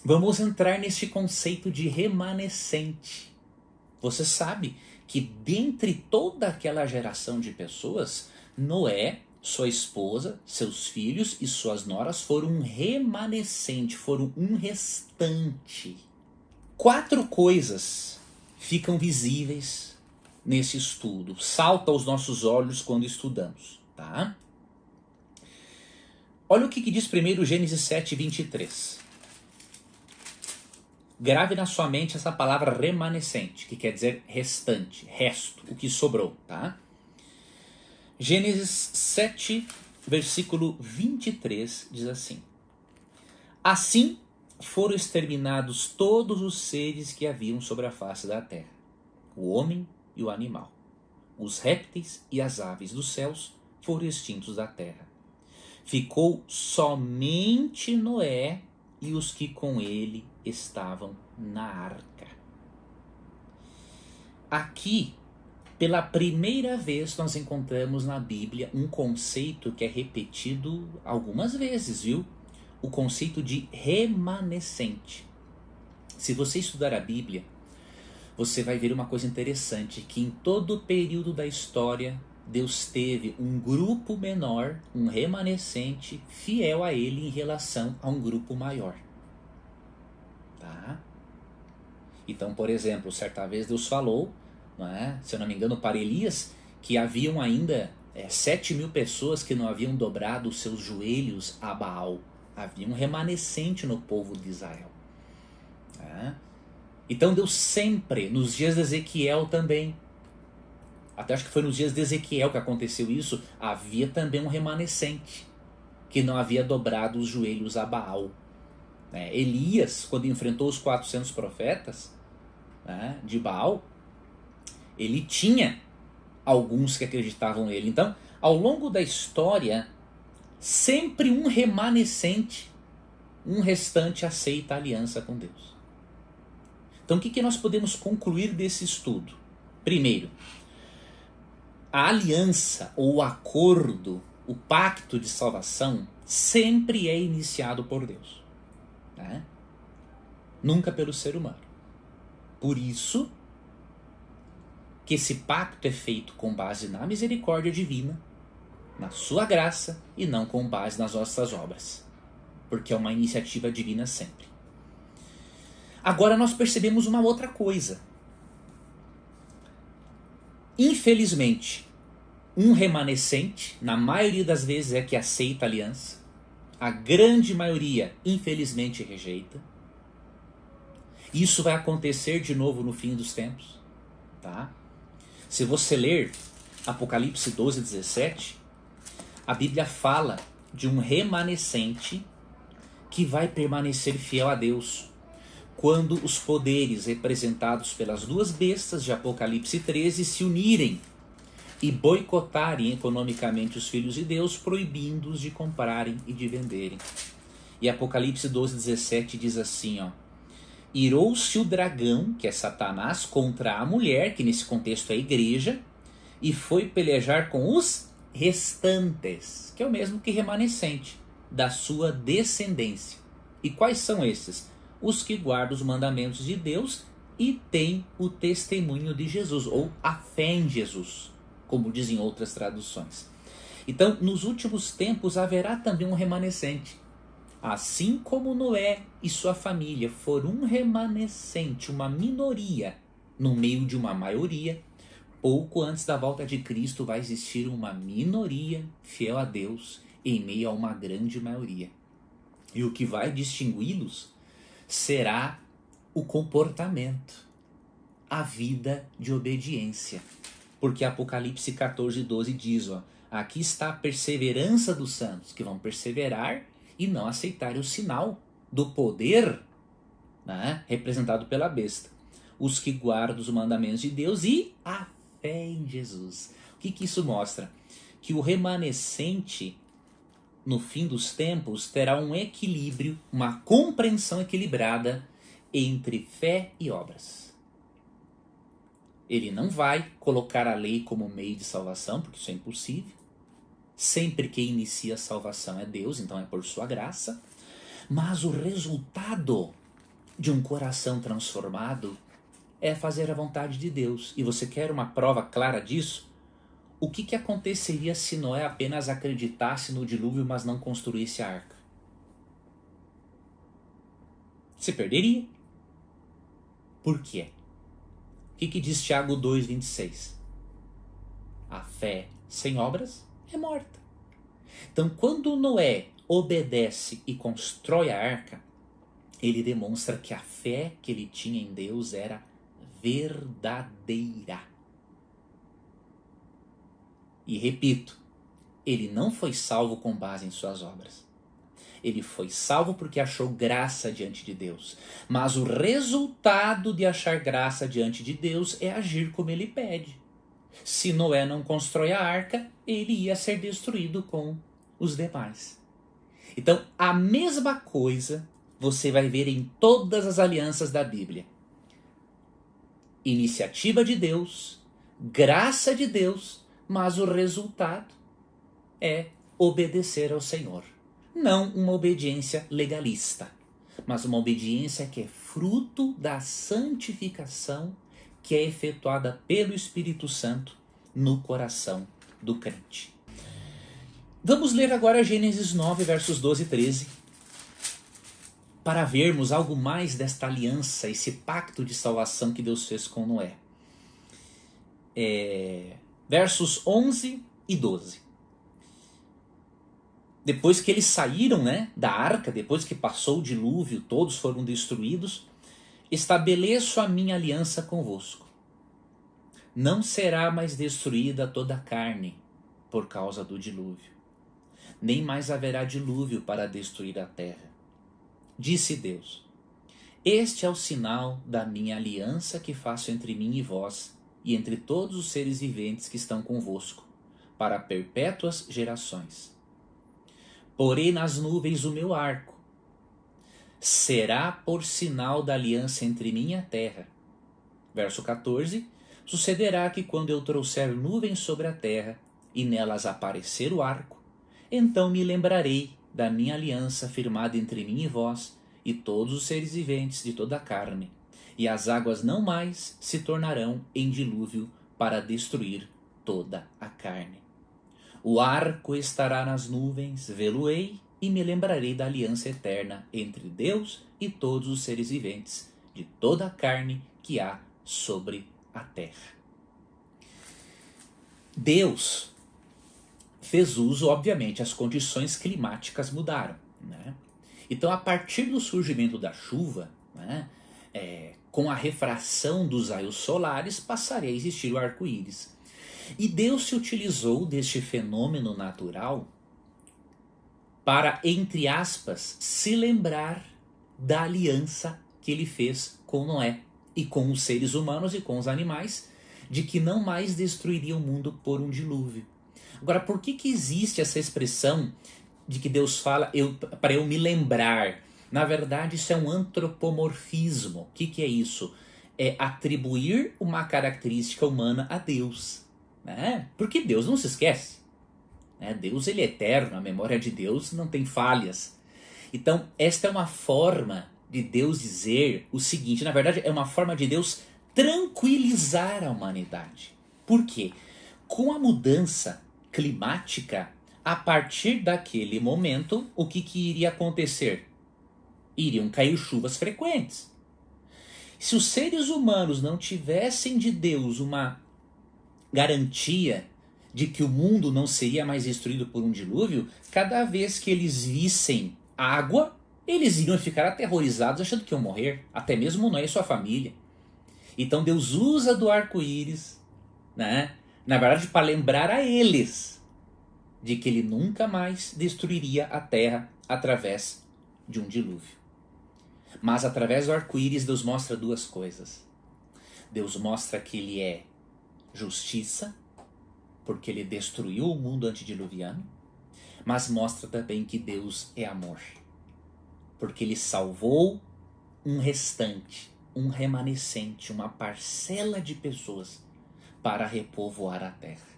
vamos entrar neste conceito de remanescente. Você sabe que dentre toda aquela geração de pessoas, Noé, sua esposa, seus filhos e suas noras foram um remanescente, foram um restante. 4 coisas ficam visíveis nesse estudo, salta aos nossos olhos quando estudamos, tá? Olha o que diz primeiro Gênesis 7:23. Grave na sua mente essa palavra remanescente, que quer dizer restante, resto, o que sobrou, tá? Gênesis 7, versículo 23 diz assim: Assim foram exterminados todos os seres que haviam sobre a face da terra, o homem e o animal. Os répteis e as aves dos céus foram extintos da terra. Ficou somente Noé e os que com ele estavam na arca. Aqui, pela primeira vez, nós encontramos na Bíblia um conceito que é repetido algumas vezes, viu? O conceito de remanescente. Se você estudar a Bíblia, você vai ver uma coisa interessante, que em todo o período da história, Deus teve um grupo menor, um remanescente, fiel a ele em relação a um grupo maior. Tá? Então, por exemplo, certa vez Deus falou, não é? Se eu não me engano, para Elias, que haviam ainda 7.000 pessoas que não haviam dobrado os seus joelhos a Baal. Havia um remanescente no povo de Israel. Tá? Então Deus sempre, nos dias de Ezequiel também, até acho que foi nos dias de Ezequiel que aconteceu isso, havia também um remanescente que não havia dobrado os joelhos a Baal. Elias, quando enfrentou os 400 profetas de Baal, ele tinha alguns que acreditavam nele. Então, ao longo da história, sempre um remanescente, um restante aceita a aliança com Deus. Então, o que nós podemos concluir desse estudo? Primeiro, a aliança ou o acordo, o pacto de salvação, sempre é iniciado por Deus. Nunca pelo ser humano. Por isso que esse pacto é feito com base na misericórdia divina, na sua graça, e não com base nas nossas obras, porque é uma iniciativa divina sempre. Agora nós percebemos uma outra coisa. Infelizmente, um remanescente, na maioria das vezes, é que aceita a aliança. A grande maioria, infelizmente, rejeita. Isso vai acontecer de novo no fim dos tempos. Tá? Se você ler Apocalipse 12:17, a Bíblia fala de um remanescente que vai permanecer fiel a Deus quando os poderes representados pelas 2 bestas de Apocalipse 13 se unirem e boicotarem economicamente os filhos de Deus, proibindo-os de comprarem e de venderem. E Apocalipse 12:17 diz assim, irou-se o dragão, que é Satanás, contra a mulher, que nesse contexto é a igreja, e foi pelejar com os restantes, que é o mesmo que remanescente, da sua descendência. E quais são esses? Os que guardam os mandamentos de Deus e têm o testemunho de Jesus, ou a fé em Jesus, como dizem outras traduções. Então, nos últimos tempos haverá também um remanescente. Assim como Noé e sua família foram um remanescente, uma minoria, no meio de uma maioria, pouco antes da volta de Cristo vai existir uma minoria fiel a Deus em meio a uma grande maioria. E o que vai distingui-los será o comportamento, a vida de obediência. Porque Apocalipse 14:12 diz, aqui está a perseverança dos santos, que vão perseverar e não aceitarem o sinal do poder representado pela besta. Os que guardam os mandamentos de Deus e a fé em Jesus. O que isso mostra? Que o remanescente, no fim dos tempos, terá um equilíbrio, uma compreensão equilibrada entre fé e obras. Ele não vai colocar a lei como meio de salvação, porque isso é impossível. Sempre quem inicia a salvação é Deus, então é por sua graça. Mas o resultado de um coração transformado é fazer a vontade de Deus. E você quer uma prova clara disso? O que aconteceria se Noé apenas acreditasse no dilúvio, mas não construísse a arca? Se perderia. Por quê? O que diz Tiago 2,26? A fé sem obras é morta. Então, quando Noé obedece e constrói a arca, ele demonstra que a fé que ele tinha em Deus era verdadeira. E repito, ele não foi salvo com base em suas obras. Ele foi salvo porque achou graça diante de Deus. Mas o resultado de achar graça diante de Deus é agir como ele pede. Se Noé não constrói a arca, ele ia ser destruído com os demais. Então, a mesma coisa você vai ver em todas as alianças da Bíblia. Iniciativa de Deus, graça de Deus, mas o resultado é obedecer ao Senhor. Não uma obediência legalista, mas uma obediência que é fruto da santificação que é efetuada pelo Espírito Santo no coração do crente. Vamos ler agora Gênesis 9, versos 12 e 13, para vermos algo mais desta aliança, esse pacto de salvação que Deus fez com Noé. Versos 11 e 12. Depois que eles saíram, da arca, depois que passou o dilúvio, todos foram destruídos, estabeleço a minha aliança convosco. Não será mais destruída toda a carne por causa do dilúvio, nem mais haverá dilúvio para destruir a terra. Disse Deus: este é o sinal da minha aliança que faço entre mim e vós, e entre todos os seres viventes que estão convosco, para perpétuas gerações. Porei nas nuvens o meu arco. Será por sinal da aliança entre mim e a terra. Verso 14. Sucederá que quando eu trouxer nuvens sobre a terra, e nelas aparecer o arco, então me lembrarei da minha aliança firmada entre mim e vós, e todos os seres viventes de toda a carne, e as águas não mais se tornarão em dilúvio para destruir toda a carne. O arco estará nas nuvens, vê-lo-ei e me lembrarei da aliança eterna entre Deus e todos os seres viventes de toda a carne que há sobre a terra. Deus fez uso, obviamente, as condições climáticas mudaram, Então, a partir do surgimento da chuva, com a refração dos raios solares, passaria a existir o arco-íris. E Deus se utilizou deste fenômeno natural para, entre aspas, se lembrar da aliança que ele fez com Noé e com os seres humanos e com os animais, de que não mais destruiria o mundo por um dilúvio. Agora, por que existe essa expressão de que Deus fala para eu me lembrar? Na verdade, isso é um antropomorfismo. O que é isso? É atribuir uma característica humana a Deus. Porque Deus não se esquece. Deus, ele é eterno, a memória de Deus não tem falhas. Então, esta é uma forma de Deus dizer o seguinte, na verdade é uma forma de Deus tranquilizar a humanidade. Por quê? Com a mudança climática, a partir daquele momento, o que iria acontecer? Iriam cair chuvas frequentes. Se os seres humanos não tivessem de Deus uma garantia de que o mundo não seria mais destruído por um dilúvio, cada vez que eles vissem água, eles iriam ficar aterrorizados achando que iam morrer, até mesmo Noé e sua família. Então Deus usa do arco-íris, na verdade, para lembrar a eles de que ele nunca mais destruiria a terra através de um dilúvio. Mas através do arco-íris Deus mostra duas coisas. Deus mostra que ele é justiça, porque ele destruiu o mundo antediluviano, mas mostra também que Deus é amor, porque ele salvou um restante, um remanescente, uma parcela de pessoas para repovoar a terra.